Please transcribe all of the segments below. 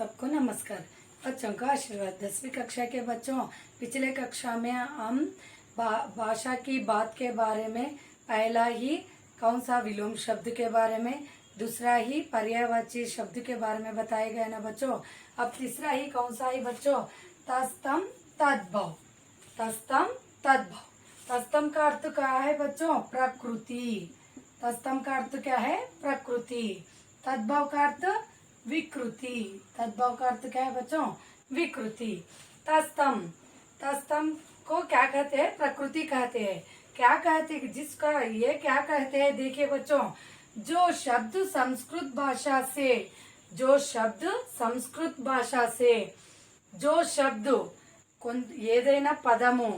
सबको नमस्कार। बच्चों का आशीर्वाद। 10वीं कक्षा के बच्चों, पिछले कक्षा में हम भाषा की बात के बारे में पहला ही कौन सा विलोम शब्द के बारे में, दूसरा ही पर्यायवाची शब्द के बारे में बताए गए ना बच्चों। अब तीसरा ही कौन सा ही बच्चों, तस्तम तद्भव। तस्तम तद्भव। तस्तम का अर्थ क्या है बच्चों? प्रकृति। तस्तम का अर्थ क्या है? प्रकृति। तद्भव का अर्थ विकृति। तद्भव का अर्थ क्या है बच्चों? विकृति। तस्तम, तस्तम को क्या कहते हैं? प्रकृति कहते हैं। क्या कहते हैं? जिसका ये क्या कहते हैं? देखिए बच्चों, जो शब्द संस्कृत भाषा से, जो शब्द संस्कृत भाषा से, जो शब्द ఏదైనా పదము,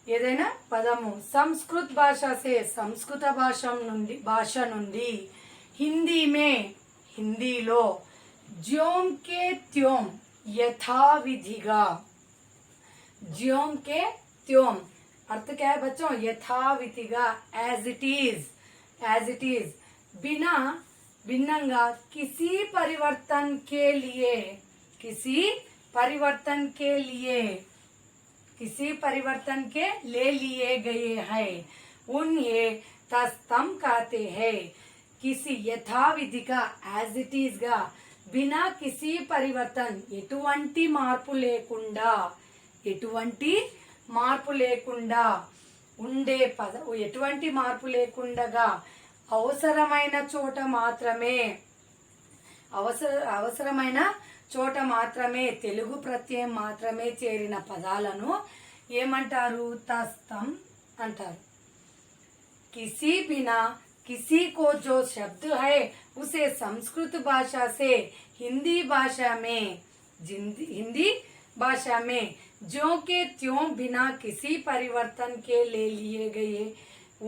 ఏదైనా పదము సంస్కృత భాష से, సంస్కృత భాష నుండి హిందీ में, हिंदीलो ज्यों के त्यों यथाविधिगा, ज्यों के त्यों अर्थ क्या है बच्चों? यथाविधिगा, as it is, as it is, बिना भिन्नंगा, किसी परिवर्तन के लिए, किसी परिवर्तन के लिए, किसी परिवर्तन के ले लिए गए हैं, उन्हें तस्तम कहते हैं। किसी యథావిధి గా, యాజ్ ఇట్ ఈజ్ గా, బినా కిసి పరివర్తన్, ఎటువంటి మార్పు లేకుండా, ఎటువంటి మార్పు లేకుండా ఉండే ఎటువంటి మార్పు లేకుండా అవసరమైన చోట మాత్రమే, అవసరమైన చోట మాత్రమే, తెలుగు ప్రత్యయం మాత్రమే చేరిన పదాలను ఏమంటారు? తస్తం అంటారు। किसी बिना, किसी को जो शब्द है उसे संस्कृत भाषा से हिंदी भाषा में, हिंदी भाषा में ज्यों के त्यों बिना किसी परिवर्तन के ले लिए गए,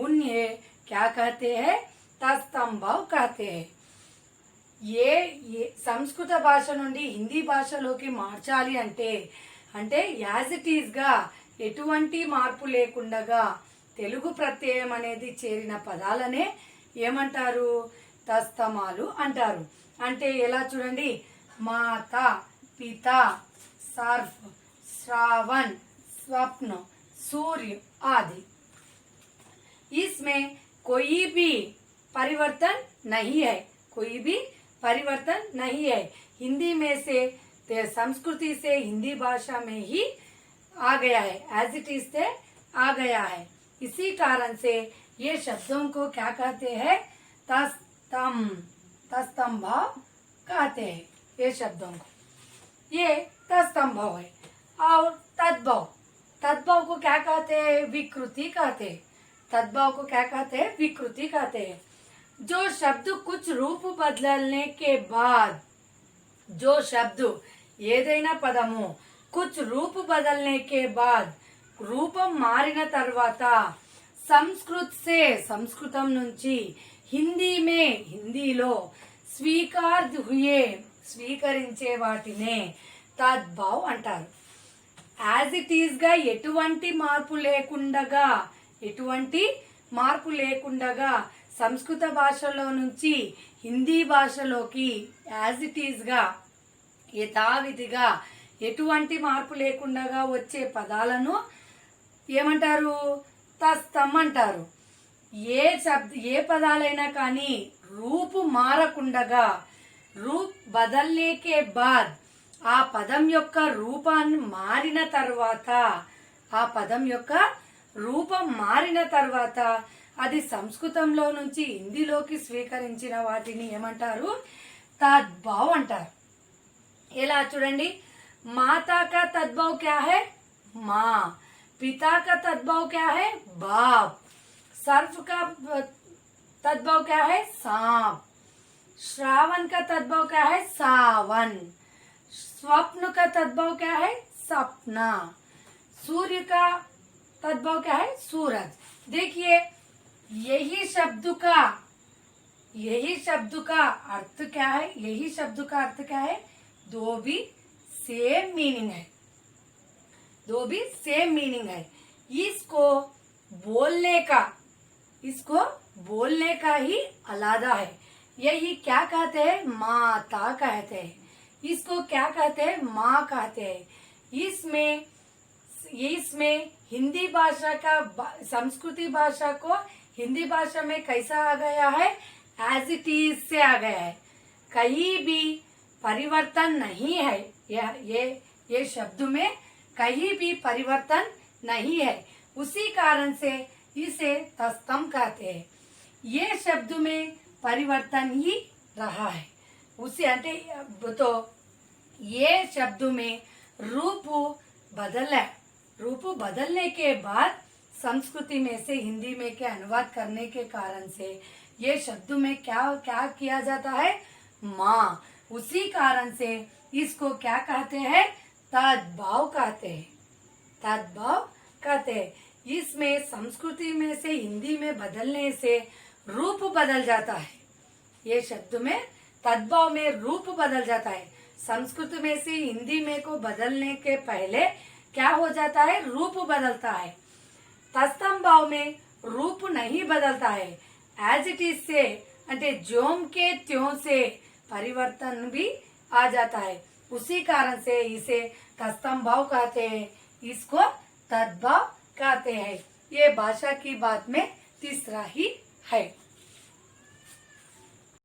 उन्हें क्या कहते हैं? तस्तंभव कहते हैं। ये సంస్కృత భాష నుండి హిందీ భాషలోకి మార్చాలి అంటే, అంటే యాజ్ ఇట్ ఈజ్ గా, ఎటువంటి మార్పు లేకుండా తెలుగు ప్రత్యయం అనేది చేరిన పదాలనే ఏమంటారు? తస్తమాలు అంటారు। అంటే ఎలా చూడండి, మాత, పిత, सर्फ, श्रावण, स्वप्न, सूर्य आदि। इसमें कोई भी परिवर्तन नहीं है, कोई भी परिवर्तन नहीं है। हिंदी में से, संस्कृति से हिंदी भाषा में ही आ गया है, एज इट इज से आ गया है। इसी कारण से ये शब्दों को क्या कहते हैं? तस्तम, तस्तंभव कहते हैं ये शब्दों को। ये तस्तंभव है। और तद्भव, तद्भव को क्या कहते हैं? विकृति कहते हैं। तद्भव को क्या कहते हैं? विकृति कहते हैं। जो शब्द कुछ रूप बदलने के बाद, जो शब्द ఏదైనా పదము कुछ रूप बदलने के बाद, రూపం మారిన తర్వాత, సంస్కృత్ సే, సంస్కృతం నుంచి, హిందీ మే, హిందీలో, స్వీకార్ హుయే, స్వీకరించే వాటినే తద్భవ్ అంటారు। యాజ్ ఇట్ ఈజ్ గా, ఎటువంటి మార్పు లేకుండగా, ఎటువంటి మార్పు లేకుండగా సంస్కృత భాషలో నుంచి హిందీ భాషలోకి యాజ్ ఇట్ ఈజ్ గా, యథావిధిగా, ఎటువంటి మార్పు లేకుండగా వచ్చే పదాలను ఏమంటారు? తస్తం అంటారు। ఏ పదాలైనా కానీ రూపు మారకుండగా, రూప్ బదల్నే కే బాద్, ఆ పదం యొక్క రూపాన్ని మారిన తర్వాత, ఆ పదం యొక్క రూపం మారిన తర్వాత అది సంస్కృతంలో నుంచి హిందీలోకి స్వీకరించిన వాటిని ఏమంటారు? తద్భవ్ అంటారు। ఎలా చూడండి, माता का तद्भव क्या है? माँ। पिता का तद्भव क्या है? बाप। सर्फ का तद्भव क्या है? सांप। श्रावण का तद्भव क्या है? सावन। स्वप्न का तद्भव क्या है? सपना। सूर्य का तद्भव क्या है? सूरज। देखिए, यही शब्द का अर्थ क्या है? यही शब्द का अर्थ क्या है? दो भी सेम मीनिंग है, दो भी सेम मीनिंग है। इसको बोलने का, इसको बोलने का ही अलादा है। यही क्या कहते हैं? माता कहते हैं। इसको क्या कहते हैं? माँ कहते हैं। इसमें हिंदी भाषा का संस्कृति भाषा को हिंदी भाषा में कैसा आ गया है? एज इट इज से आ गया है, कहीं भी परिवर्तन नहीं है। ये शब्द में कहीं भी परिवर्तन नहीं है, उसी कारण से इसे तत्सम कहते हैं। ये शब्द में परिवर्तन ही रहा है, उसे तो ये शब्द में रूप बदला, रूप बदलने के बाद संस्कृति में से हिंदी में के अनुवाद करने के कारण से ये शब्द में क्या क्या किया जाता है? माँ। उसी कारण से इसको क्या कहते हैं? तद्भाव कहते हैं, तद्भाव कहते हैं। इसमें संस्कृति में से हिंदी में बदलने से रूप बदल जाता है। ये शब्द में तद्भाव में रूप बदल जाता है। संस्कृत में से हिंदी में को बदलने के पहले क्या हो जाता है? रूप बदलता है। तत्सम भाव में रूप नहीं बदलता है, एज इट इज से अंटे जोम के त्यों से परिवर्तन भी आ जाता है। उसी कारण से इसे तत्सम भाव कहते हैं, इसको तद्भाव कहते हैं। ये भाषा की बात में तीसरा ही है।